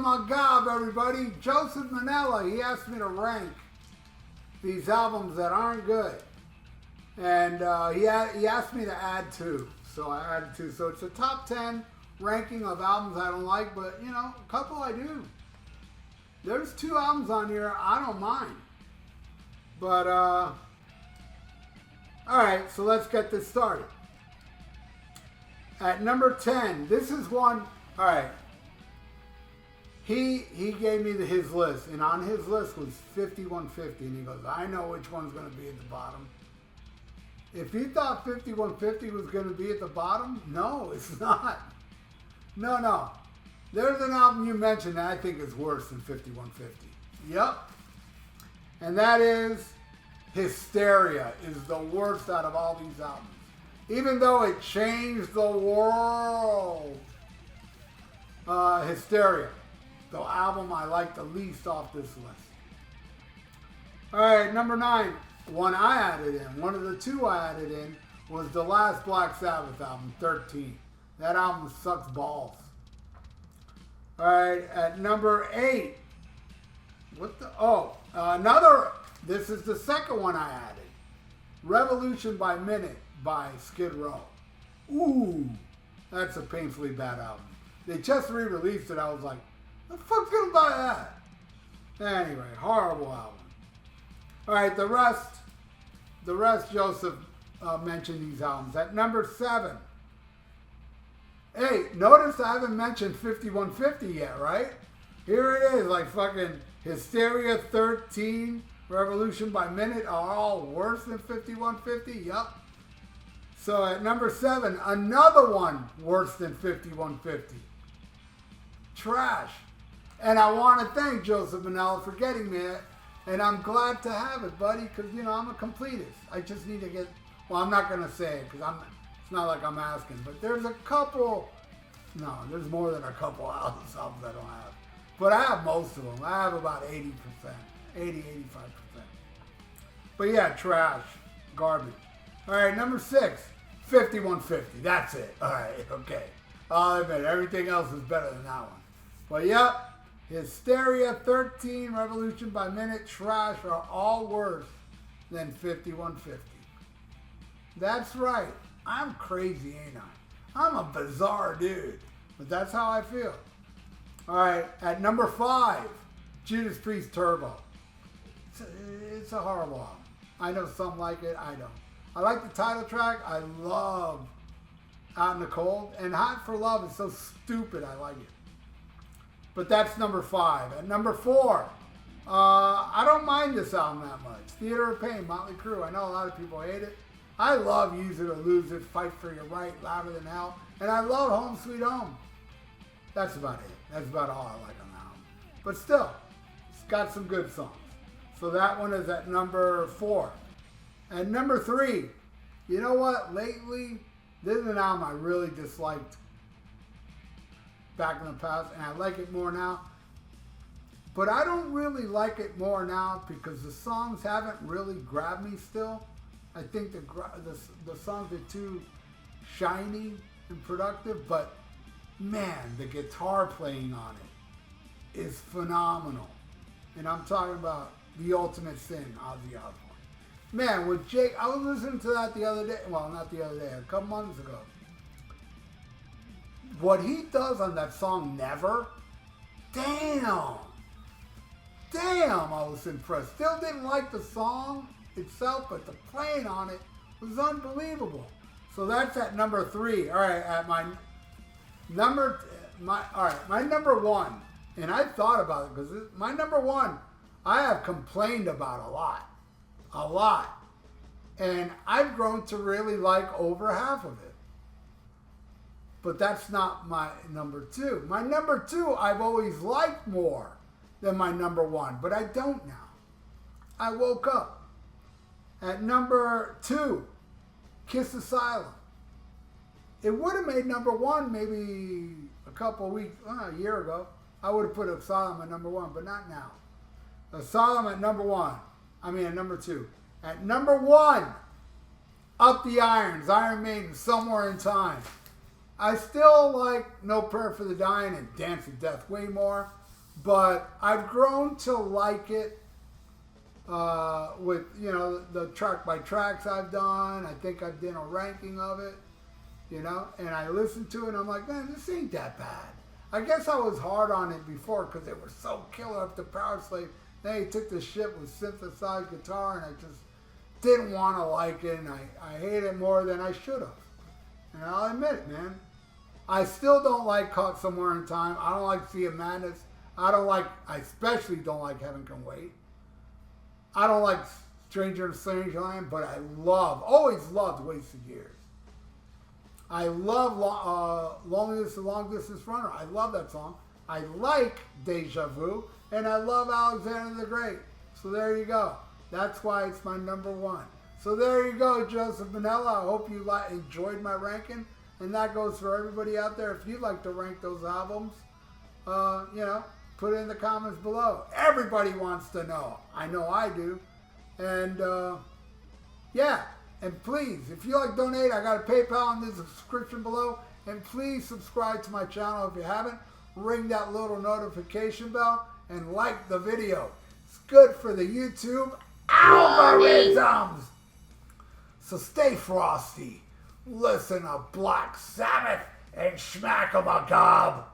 my gob, everybody. Joseph Manella, he asked me to rank these albums that aren't good. And he asked me to add 2. So I added 2. So it's a top 10 ranking of albums I don't like, but, you know, a couple I do. There's 2 albums on here I don't mind. But, alright, so let's get this started. At number 10, this is one, alright. He gave me his list, and on his list was 5150, and he goes, I know which one's going to be at the bottom. If he thought 5150 was going to be at the bottom, no, it's not. No. There's an album you mentioned that I think is worse than 5150. Yep. And that is Hysteria is the worst out of all these albums. Even though it changed the world. Hysteria, the album I like the least off this list. Alright, number 9. One I added in, one of the 2 I added in was the last Black Sabbath album, 13. That album sucks balls. Alright, at number 8. What the? Oh, another, this is the second one I added. Revolution by Minute by Skid Row. Ooh, that's a painfully bad album. They just re-released it. I was like, the fuck's gonna buy that? Anyway, horrible album. Alright, the rest Joseph mentioned these albums. At number 7. Hey, notice I haven't mentioned 5150 yet, right? Here it is, like fucking Hysteria, 13, Revolution by Minute are all worse than 5150. Yup. So at number 7, another one worse than 5150. Trash. And I want to thank Joseph Manella for getting me it. And I'm glad to have it, buddy, because, you know, I'm a completist. I just need to get, well, I'm not going to say it, because it's not like I'm asking, but there's a couple, no, there's more than a couple albums I don't have. But I have most of them. I have about 80%, 85%. But yeah, trash, garbage. All right, number 6, 5150. That's it. All right, okay. I'll admit, everything else is better than that one. But yep. Hysteria, 13, Revolution by Minute, Trash are all worse than 5150. That's right. I'm crazy, ain't I? I'm a bizarre dude. But that's how I feel. Alright, at number 5, Judas Priest Turbo. It's a horrible album. I know some like it, I don't. I like the title track. I love Out in the Cold. And Hot for Love is so stupid, I like it. But that's number 5. At number 4, I don't mind this album that much. Theater of Pain, Motley Crue. I know a lot of people hate it. I love Use It or Lose It, Fight for Your Right, Louder Than Hell. And I love Home Sweet Home. That's about it. That's about all I like on the album. But still, it's got some good songs. So that one is at number 4. And number 3, you know what? Lately, this is an album I really disliked back in the past, and I like it more now. But I don't really like it more now because the songs haven't really grabbed me still. I think the songs are too shiny and productive, but man, the guitar playing on it is phenomenal. And I'm talking about The Ultimate Sin, Ozzy Osbourne. Man, with Jake, I was listening to that the other day, well, not the other day, a couple months ago. What he does on that song, Never, damn, I was impressed. Still didn't like the song itself, but the playing on it was unbelievable. So that's at number 3. All right, at my number 1, and I thought about it because my number 1, I have complained about a lot, and I've grown to really like over half of it. But that's not my number 2. My number 2, I've always liked more than my number 1, but I don't now. I woke up. At number 2, Kiss Asylum. It would have made number 1 maybe a couple of weeks, a year ago. I would have put Asylum at number 1, but not now. Asylum at number 1. At number 2. At number 1, Up the Irons, Iron Maiden, Somewhere in Time. I still like No Prayer for the Dying and Dance of Death way more, But I've grown to like it with, you know, the track by tracks I've done. I think I've done a ranking of it, you know, and I listened to it and I'm like, man, this ain't that bad. I guess I was hard on it before because they were so killer up to Power Slave. Then he took the shit with synthesized guitar and I just didn't want to like it, and I hate it more than I should have. And I'll admit it, man. I still don't like Caught Somewhere in Time. I don't like Sea of Madness. I especially don't like Heaven Can Wait. I don't like Stranger in a Strange Land, but I always loved Wasted Years. I love Loneliness the Long Distance Runner. I love that song. I like Deja Vu, and I love Alexander the Great. So there you go. That's why it's my number one. So there you go, Joseph Manella. I hope you enjoyed my ranking, and that goes for everybody out there. If you'd like to rank those albums, you know, put it in the comments below. Everybody wants to know. I know I do. And yeah. And please, if you like donate, I got a PayPal in the description below. And please subscribe to my channel if you haven't. Ring that little notification bell and like the video. It's good for the YouTube algorithms. So stay frosty. Listen to Black Sabbath and smack 'em a gob.